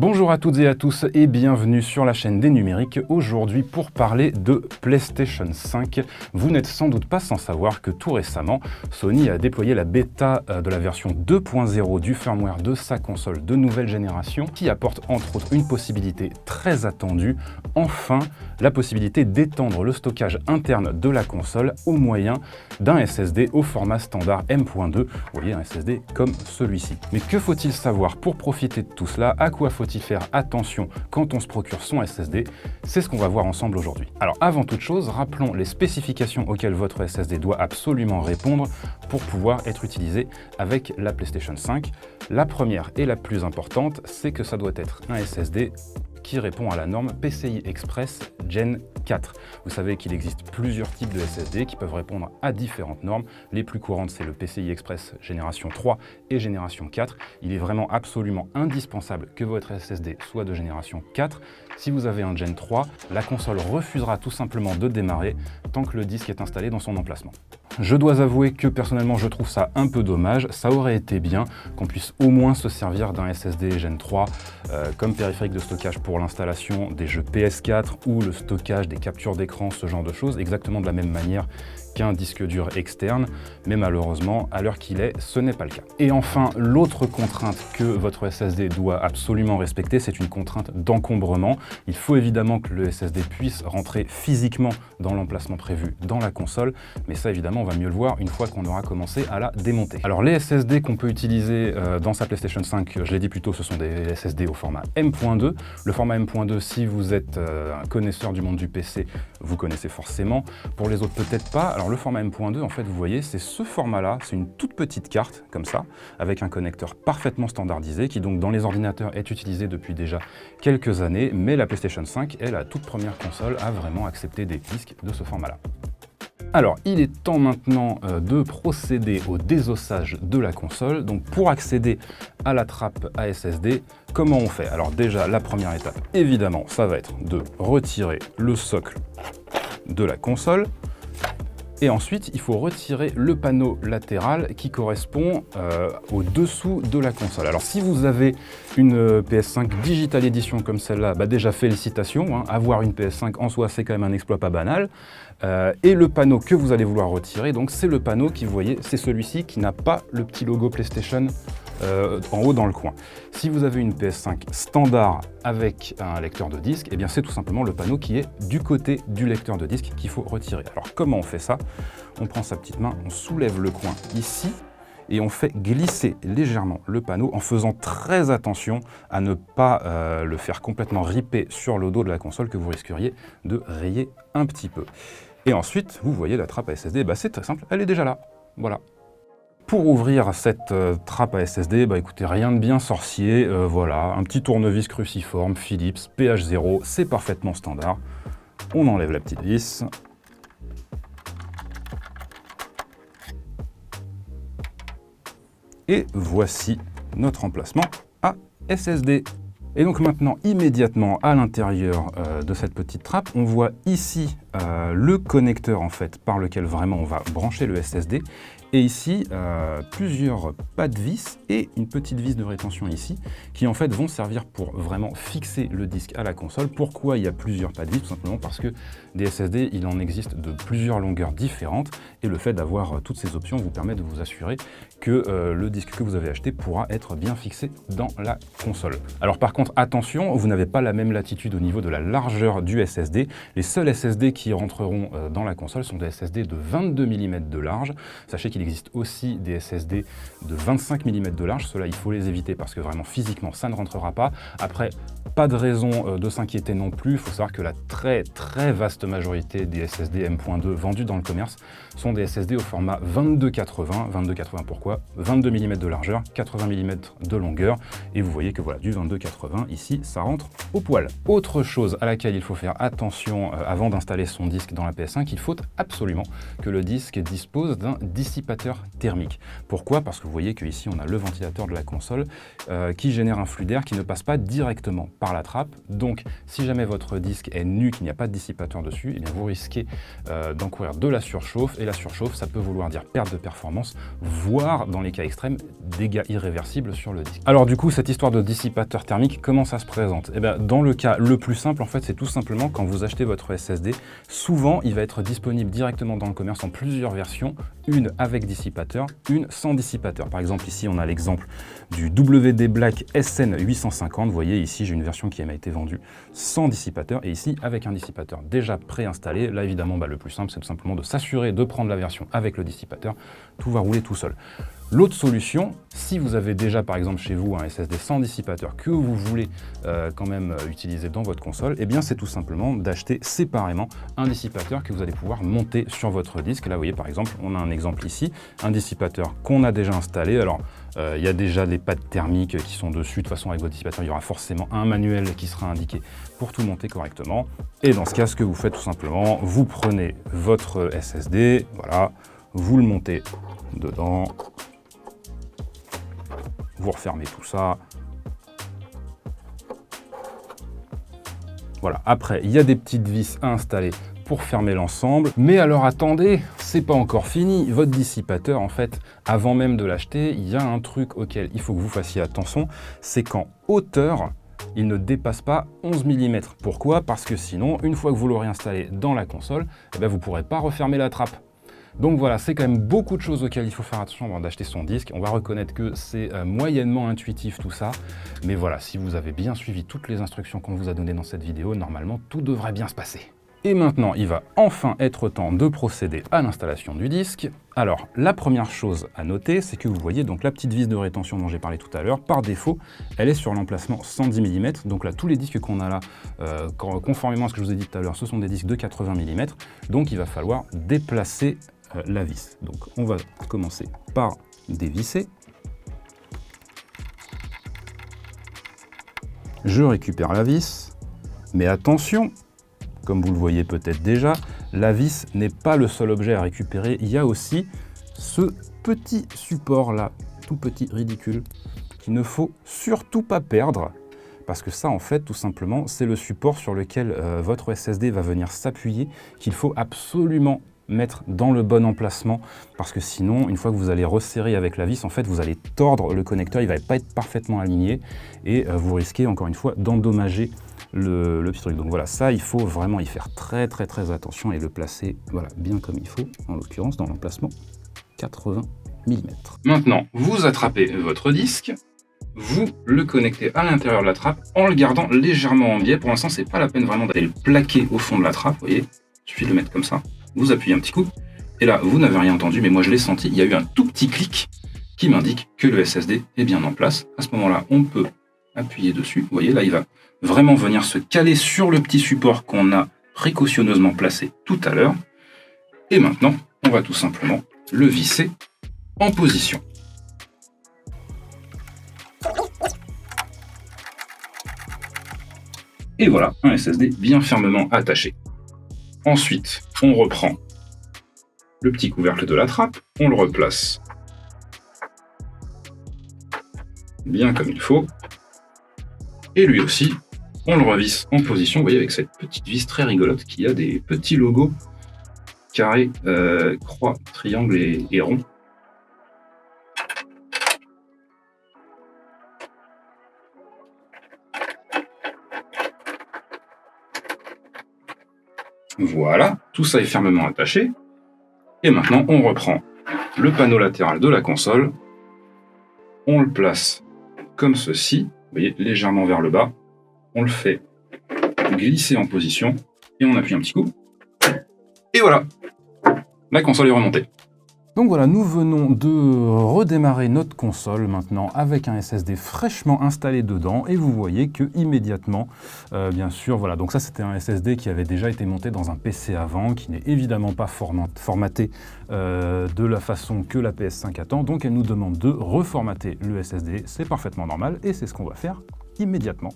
Bonjour à toutes et à tous et bienvenue sur la chaîne des numériques. Aujourd'hui pour parler de PlayStation 5. Vous n'êtes sans doute pas sans savoir que tout récemment, Sony a déployé la bêta de la version 2.0 du firmware de sa console de nouvelle génération qui apporte entre autres une possibilité très attendue, enfin la possibilité d'étendre le stockage interne de la console au moyen d'un SSD au format standard M.2, vous voyez un SSD comme celui-ci. Mais que faut-il savoir pour profiter de tout cela? À quoi faut-il faire attention quand on se procure son SSD? C'est ce qu'on va voir ensemble aujourd'hui. Alors avant toute chose, rappelons les spécifications auxquelles votre SSD doit absolument répondre pour pouvoir être utilisé avec la PlayStation 5. La première et la plus importante, c'est que ça doit être un SSD qui répond à la norme PCI Express Gen 4. Vous savez qu'il existe plusieurs types de SSD qui peuvent répondre à différentes normes. Les plus courantes, c'est le PCI Express génération 3 et génération 4. Il est vraiment absolument indispensable que votre SSD soit de génération 4. Si vous avez un Gen 3, la console refusera tout simplement de démarrer tant que le disque est installé dans son emplacement. Je dois avouer que personnellement je trouve ça un peu dommage, ça aurait été bien qu'on puisse au moins se servir d'un SSD Gen 3 comme périphérique de stockage pour l'installation des jeux PS4 ou le stockage des captures d'écran, ce genre de choses, exactement de la même manière qu'un disque dur externe, mais malheureusement, à l'heure qu'il est, ce n'est pas le cas. Et enfin, l'autre contrainte que votre SSD doit absolument respecter, c'est une contrainte d'encombrement. Il faut évidemment que le SSD puisse rentrer physiquement dans l'emplacement prévu dans la console, mais ça évidemment, on va mieux le voir une fois qu'on aura commencé à la démonter. Alors les SSD qu'on peut utiliser dans sa PlayStation 5, je l'ai dit plus tôt, ce sont des SSD au format M.2. Le format M.2, si vous êtes un connaisseur du monde du PC, vous connaissez forcément. Pour les autres, peut-être pas. Alors le format M.2, en fait, vous voyez, c'est ce format-là, c'est une toute petite carte, comme ça, avec un connecteur parfaitement standardisé, qui donc dans les ordinateurs est utilisé depuis déjà quelques années, mais la PlayStation 5 est la toute première console à vraiment accepter des disques de ce format-là. Alors, il est temps maintenant de procéder au désossage de la console. Donc pour accéder à la trappe à SSD, comment on fait? Alors déjà, la première étape, évidemment, ça va être de retirer le socle de la console. Et ensuite, il faut retirer le panneau latéral qui correspond au dessous de la console. Alors si vous avez une PS5 Digital Edition comme celle-là, déjà félicitations, hein. Avoir une PS5 en soi, c'est quand même un exploit pas banal. Et le panneau que vous allez vouloir retirer, donc c'est le panneau qui, vous voyez, c'est celui-ci qui n'a pas le petit logo PlayStation en haut dans le coin. Si vous avez une PS5 standard avec un lecteur de disque, eh bien c'est tout simplement le panneau qui est du côté du lecteur de disque qu'il faut retirer. Alors comment on fait ça? On prend sa petite main, on soulève le coin ici et on fait glisser légèrement le panneau en faisant très attention à ne pas le faire complètement ripper sur le dos de la console que vous risqueriez de rayer un petit peu. Et ensuite, vous voyez la trappe à SSD, c'est très simple, elle est déjà là. Voilà. Pour ouvrir cette trappe à SSD, écoutez, rien de bien sorcier, voilà, un petit tournevis cruciforme, Philips, PH0, c'est parfaitement standard. On enlève la petite vis. Et voici notre emplacement à SSD. Et donc maintenant, immédiatement à l'intérieur de cette petite trappe, on voit ici le connecteur en fait par lequel vraiment on va brancher le SSD. Et ici, plusieurs pads de vis et une petite vis de rétention ici, qui en fait vont servir pour vraiment fixer le disque à la console. Pourquoi il y a plusieurs pads de vis? Tout simplement parce que des SSD, il en existe de plusieurs longueurs différentes, et le fait d'avoir toutes ces options vous permet de vous assurer que le disque que vous avez acheté pourra être bien fixé dans la console. Alors par contre, attention, vous n'avez pas la même latitude au niveau de la largeur du SSD. Les seuls SSD qui rentreront dans la console sont des SSD de 22 mm de large. Sachez qu'il existe aussi des SSD de 25 mm de large. Ceux-là, il faut les éviter parce que vraiment physiquement, ça ne rentrera pas. Après, pas de raison de s'inquiéter non plus. Il faut savoir que la très vaste majorité des SSD M.2 vendus dans le commerce sont des SSD au format 2280. 2280 pourquoi? 22 mm de largeur, 80 mm de longueur. Et vous voyez que voilà, du 2280, ici, ça rentre au poil. Autre chose à laquelle il faut faire attention avant d'installer son disque dans la PS5, il faut absolument que le disque dispose d'un dissipateur dissipateur thermique. Pourquoi? Parce que vous voyez qu'ici on a le ventilateur de la console qui génère un flux d'air qui ne passe pas directement par la trappe. Donc si jamais votre disque est nu, qu'il n'y a pas de dissipateur dessus, eh bien, vous risquez d'encourir de la surchauffe, et la surchauffe ça peut vouloir dire perte de performance, voire dans les cas extrêmes, dégâts irréversibles sur le disque. Alors du coup, cette histoire de dissipateur thermique, comment ça se présente? Eh bien, dans le cas le plus simple, en fait, c'est tout simplement quand vous achetez votre SSD, souvent il va être disponible directement dans le commerce en plusieurs versions, une avec dissipateur, une sans dissipateur. Par exemple, ici on a l'exemple du WD Black SN850, vous voyez ici j'ai une version qui m'a été vendue sans dissipateur et ici avec un dissipateur déjà préinstallé. Là évidemment le plus simple c'est tout simplement de s'assurer de prendre la version avec le dissipateur, tout va rouler tout seul. L'autre solution, si vous avez déjà par exemple chez vous un SSD sans dissipateur que vous voulez quand même utiliser dans votre console, eh bien c'est tout simplement d'acheter séparément un dissipateur que vous allez pouvoir monter sur votre disque. Là vous voyez par exemple, on a un exemple ici, un dissipateur qu'on a déjà installé. Alors il y a déjà les pads thermiques qui sont dessus. De toute façon avec votre dissipateur, il y aura forcément un manuel qui sera indiqué pour tout monter correctement. Et dans ce cas, ce que vous faites tout simplement, vous prenez votre SSD, voilà, vous le montez dedans. Vous refermez tout ça. Voilà, après, il y a des petites vis à installer pour fermer l'ensemble. Mais alors attendez, c'est pas encore fini. Votre dissipateur, en fait, avant même de l'acheter, il y a un truc auquel il faut que vous fassiez attention, c'est qu'en hauteur, il ne dépasse pas 11 mm. Pourquoi? Parce que sinon, une fois que vous l'aurez installé dans la console, eh bien, vous ne pourrez pas refermer la trappe. Donc voilà, c'est quand même beaucoup de choses auxquelles il faut faire attention avant d'acheter son disque. On va reconnaître que c'est moyennement intuitif tout ça. Mais voilà, si vous avez bien suivi toutes les instructions qu'on vous a données dans cette vidéo, normalement tout devrait bien se passer. Et maintenant, il va enfin être temps de procéder à l'installation du disque. Alors, la première chose à noter, c'est que vous voyez donc la petite vis de rétention dont j'ai parlé tout à l'heure, par défaut, elle est sur l'emplacement 110 mm. Donc là, tous les disques qu'on a là, conformément à ce que je vous ai dit tout à l'heure, ce sont des disques de 80 mm. Donc il va falloir déplacer la vis. Donc on va commencer par dévisser. Je récupère la vis, mais attention, comme vous le voyez peut-être déjà, la vis n'est pas le seul objet à récupérer. Il y a aussi ce petit support là, tout petit, ridicule, qu'il ne faut surtout pas perdre. Parce que ça, en fait, tout simplement, c'est le support sur lequel votre SSD va venir s'appuyer, qu'il faut absolument mettre dans le bon emplacement, parce que sinon, une fois que vous allez resserrer avec la vis, en fait, vous allez tordre le connecteur, il ne va pas être parfaitement aligné, et vous risquez, encore une fois, d'endommager le petit truc. Donc voilà, ça, il faut vraiment y faire très attention et le placer voilà, bien comme il faut, en l'occurrence dans l'emplacement 80 mm. Maintenant, vous attrapez votre disque, vous le connectez à l'intérieur de la trappe en le gardant légèrement en biais. Pour l'instant, c'est pas la peine vraiment d'aller le plaquer au fond de la trappe, vous voyez, il suffit de le mettre comme ça. Vous appuyez un petit coup, et là, vous n'avez rien entendu, mais moi je l'ai senti, il y a eu un tout petit clic qui m'indique que le SSD est bien en place. À ce moment-là, on peut appuyer dessus. Vous voyez, là, il va vraiment venir se caler sur le petit support qu'on a précautionneusement placé tout à l'heure. Et maintenant, on va tout simplement le visser en position. Et voilà, un SSD bien fermement attaché. Ensuite, on reprend le petit couvercle de la trappe, on le replace bien comme il faut, et lui aussi, on le revisse en position, vous voyez, avec cette petite vis très rigolote qui a des petits logos carrés, croix, triangle et rond. Voilà, tout ça est fermement attaché. Et maintenant, on reprend le panneau latéral de la console. On le place comme ceci, vous voyez, légèrement vers le bas. On le fait glisser en position et on appuie un petit coup. Et voilà, la console est remontée. Donc voilà, nous venons de redémarrer notre console maintenant avec un SSD fraîchement installé dedans et vous voyez que immédiatement, bien sûr, voilà, donc ça c'était un SSD qui avait déjà été monté dans un PC avant, qui n'est évidemment pas formaté de la façon que la PS5 attend, donc elle nous demande de reformater le SSD, c'est parfaitement normal et c'est ce qu'on va faire immédiatement.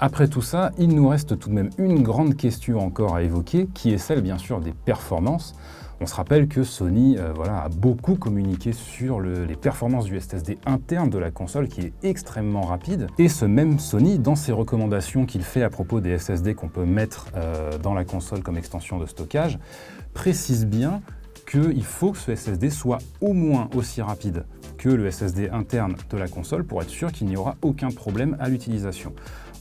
Après tout ça, il nous reste tout de même une grande question encore à évoquer, qui est celle bien sûr des performances. On se rappelle que Sony a beaucoup communiqué sur les performances du SSD interne de la console qui est extrêmement rapide. Et ce même Sony, dans ses recommandations qu'il fait à propos des SSD qu'on peut mettre dans la console comme extension de stockage, précise bien qu'il faut que ce SSD soit au moins aussi rapide que le SSD interne de la console pour être sûr qu'il n'y aura aucun problème à l'utilisation.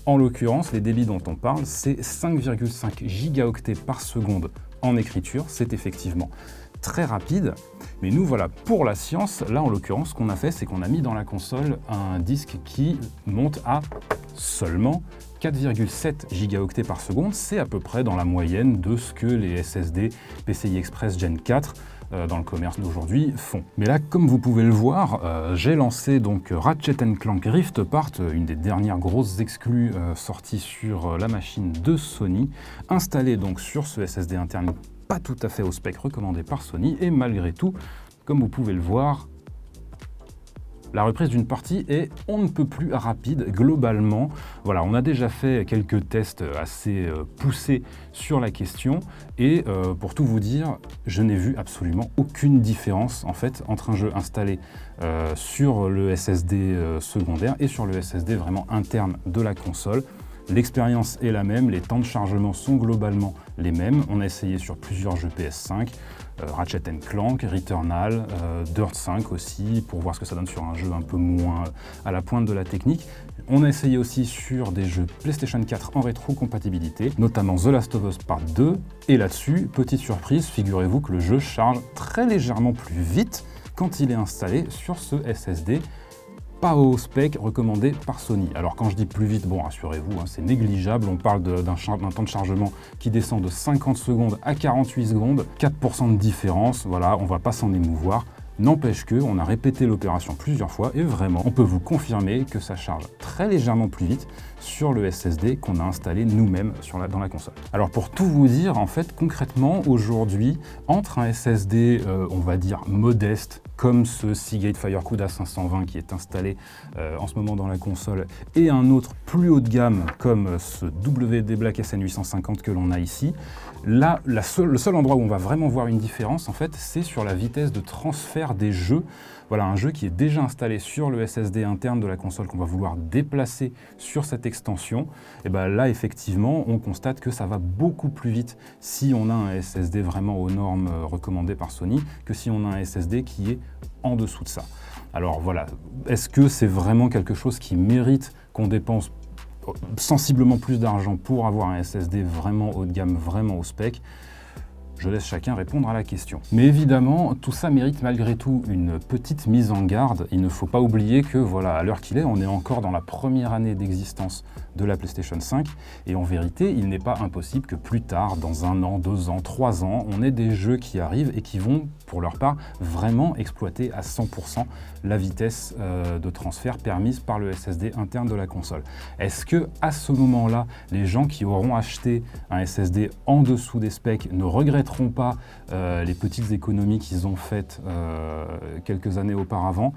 En l'occurrence, les débits dont on parle, c'est 5,5 gigaoctets par seconde en écriture, c'est effectivement très rapide. Mais nous, voilà, pour la science, là en l'occurrence, ce qu'on a fait, c'est qu'on a mis dans la console un disque qui monte à seulement 4,7 gigaoctets par seconde. C'est à peu près dans la moyenne de ce que les SSD PCI Express Gen 4 dans le commerce d'aujourd'hui font. Mais là, comme vous pouvez le voir, j'ai lancé donc Ratchet & Clank Rift Apart, une des dernières grosses exclus sorties sur la machine de Sony, installée donc sur ce SSD interne pas tout à fait au spec recommandé par Sony, et malgré tout, comme vous pouvez le voir, la reprise d'une partie est on ne peut plus rapide globalement. Voilà, on a déjà fait quelques tests assez poussés sur la question et pour tout vous dire, je n'ai vu absolument aucune différence en fait entre un jeu installé sur le SSD secondaire et sur le SSD vraiment interne de la console. L'expérience est la même, les temps de chargement sont globalement les mêmes. On a essayé sur plusieurs jeux PS5, Ratchet & Clank, Returnal, Dirt 5 aussi, pour voir ce que ça donne sur un jeu un peu moins à la pointe de la technique. On a essayé aussi sur des jeux PlayStation 4 en rétrocompatibilité, notamment The Last of Us Part 2. Et là-dessus, petite surprise, figurez-vous que le jeu charge très légèrement plus vite quand il est installé sur ce SSD. Pas au spec recommandé par Sony. Alors quand je dis plus vite, bon rassurez-vous, hein, c'est négligeable, on parle d'un temps de chargement qui descend de 50 secondes à 48 secondes, 4% de différence, voilà, on va pas s'en émouvoir. N'empêche que, on a répété l'opération plusieurs fois et vraiment, on peut vous confirmer que ça charge très légèrement plus vite sur le SSD qu'on a installé nous-mêmes dans la console. Alors pour tout vous dire, en fait, concrètement, aujourd'hui, entre un SSD, on va dire modeste, comme ce Seagate FireCuda 520 qui est installé en ce moment dans la console, et un autre plus haut de gamme, comme ce WD Black SN850 que l'on a ici, là, le seul endroit où on va vraiment voir une différence, en fait, c'est sur la vitesse de transfert des jeux. Voilà, un jeu qui est déjà installé sur le SSD interne de la console qu'on va vouloir déplacer sur cette extension. Et bien là, effectivement, on constate que ça va beaucoup plus vite si on a un SSD vraiment aux normes recommandées par Sony que si on a un SSD qui est en dessous de ça. Alors voilà, est-ce que c'est vraiment quelque chose qui mérite qu'on dépense sensiblement plus d'argent pour avoir un SSD vraiment haut de gamme, vraiment au spec? Je laisse chacun répondre à la question. Mais évidemment, tout ça mérite malgré tout une petite mise en garde. Il ne faut pas oublier que, voilà, à l'heure qu'il est, on est encore dans la première année d'existence de la PlayStation 5. Et en vérité, il n'est pas impossible que plus tard, dans 1 an, 2 ans, 3 ans, on ait des jeux qui arrivent et qui vont, pour leur part, vraiment exploiter à 100% la vitesse de transfert permise par le SSD interne de la console. Est-ce que, à ce moment-là, les gens qui auront acheté un SSD en dessous des specs ne regretteront pas les petites économies qu'ils ont faites quelques années auparavant?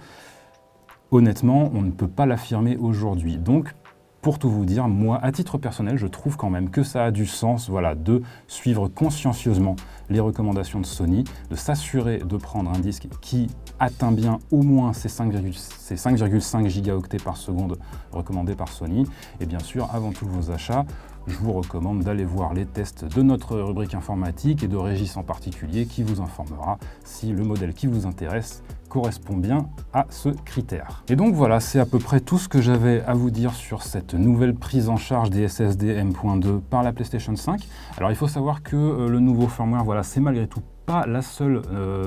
Honnêtement, on ne peut pas l'affirmer aujourd'hui. Donc, pour tout vous dire, moi, à titre personnel, je trouve quand même que ça a du sens, voilà, de suivre consciencieusement les recommandations de Sony, de s'assurer de prendre un disque qui atteint bien au moins ces 5,5 gigaoctets par seconde recommandés par Sony. Et bien sûr, avant tous vos achats, je vous recommande d'aller voir les tests de notre rubrique informatique et de Régis en particulier qui vous informera si le modèle qui vous intéresse correspond bien à ce critère. Et donc voilà, c'est à peu près tout ce que j'avais à vous dire sur cette nouvelle prise en charge des SSD M.2 par la PlayStation 5. Alors il faut savoir que le nouveau firmware, voilà, c'est malgré tout pas la seule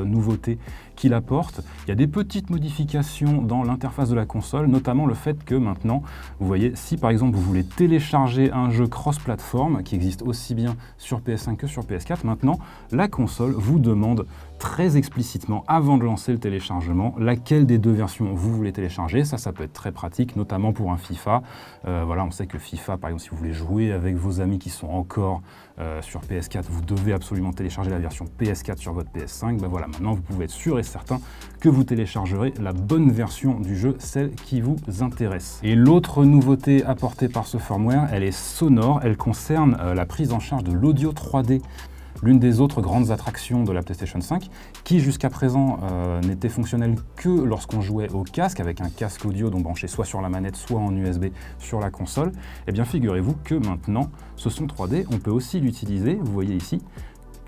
nouveauté qu'il apporte. Il y a des petites modifications dans l'interface de la console, notamment le fait que maintenant, vous voyez, si par exemple vous voulez télécharger un jeu cross-platform qui existe aussi bien sur PS5 que sur PS4, maintenant la console vous demande très explicitement, avant de lancer le téléchargement, laquelle des deux versions vous voulez télécharger. Ça peut être très pratique, notamment pour un FIFA. Voilà, on sait que FIFA, par exemple, si vous voulez jouer avec vos amis qui sont encore sur PS4, vous devez absolument télécharger la version PS4 sur votre PS5. Ben voilà, maintenant vous pouvez être sûr et certain que vous téléchargerez la bonne version du jeu, celle qui vous intéresse. Et l'autre nouveauté apportée par ce firmware, elle est sonore, elle concerne la prise en charge de l'audio 3D. L'une des autres grandes attractions de la PlayStation 5, qui jusqu'à présent n'était fonctionnelle que lorsqu'on jouait au casque, avec un casque audio donc branché soit sur la manette, soit en USB sur la console, eh bien figurez-vous que maintenant, ce son 3D, on peut aussi l'utiliser, vous voyez ici,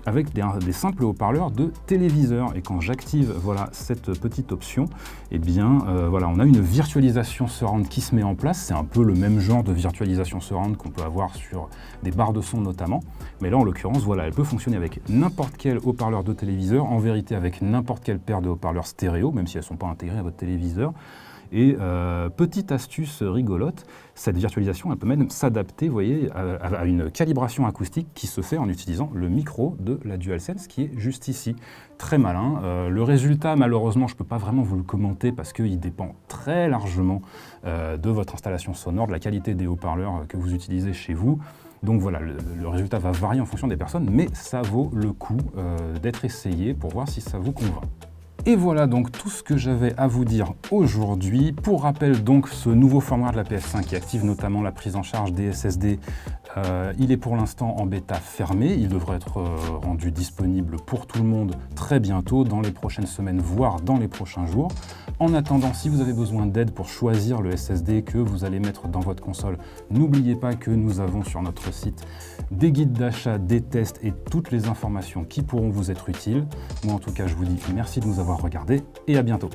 avec des simples haut-parleurs de téléviseur. Et quand j'active voilà, cette petite option, eh bien, voilà, on a une virtualisation surround qui se met en place. C'est un peu le même genre de virtualisation surround qu'on peut avoir sur des barres de son notamment. Mais là, en l'occurrence, voilà, elle peut fonctionner avec n'importe quel haut-parleur de téléviseur, en vérité avec n'importe quelle paire de haut-parleurs stéréo, même si elles ne sont pas intégrées à votre téléviseur. Et petite astuce rigolote, cette virtualisation elle peut même s'adapter, vous voyez, à une calibration acoustique qui se fait en utilisant le micro de la DualSense qui est juste ici. Très malin. Le résultat, malheureusement, je ne peux pas vraiment vous le commenter parce qu'il dépend très largement de votre installation sonore, de la qualité des haut-parleurs que vous utilisez chez vous. Donc voilà, le résultat va varier en fonction des personnes, mais ça vaut le coup d'être essayé pour voir si ça vous convainc. Et voilà donc tout ce que j'avais à vous dire aujourd'hui. Pour rappel donc, ce nouveau firmware de la PS5 qui active notamment la prise en charge des SSD, il est pour l'instant en bêta fermée. Il devrait être rendu disponible pour tout le monde très bientôt, dans les prochaines semaines, voire dans les prochains jours. En attendant, si vous avez besoin d'aide pour choisir le SSD que vous allez mettre dans votre console, n'oubliez pas que nous avons sur notre site des guides d'achat, des tests et toutes les informations qui pourront vous être utiles. Moi en tout cas, je vous dis merci de nous avoir regardés et à bientôt.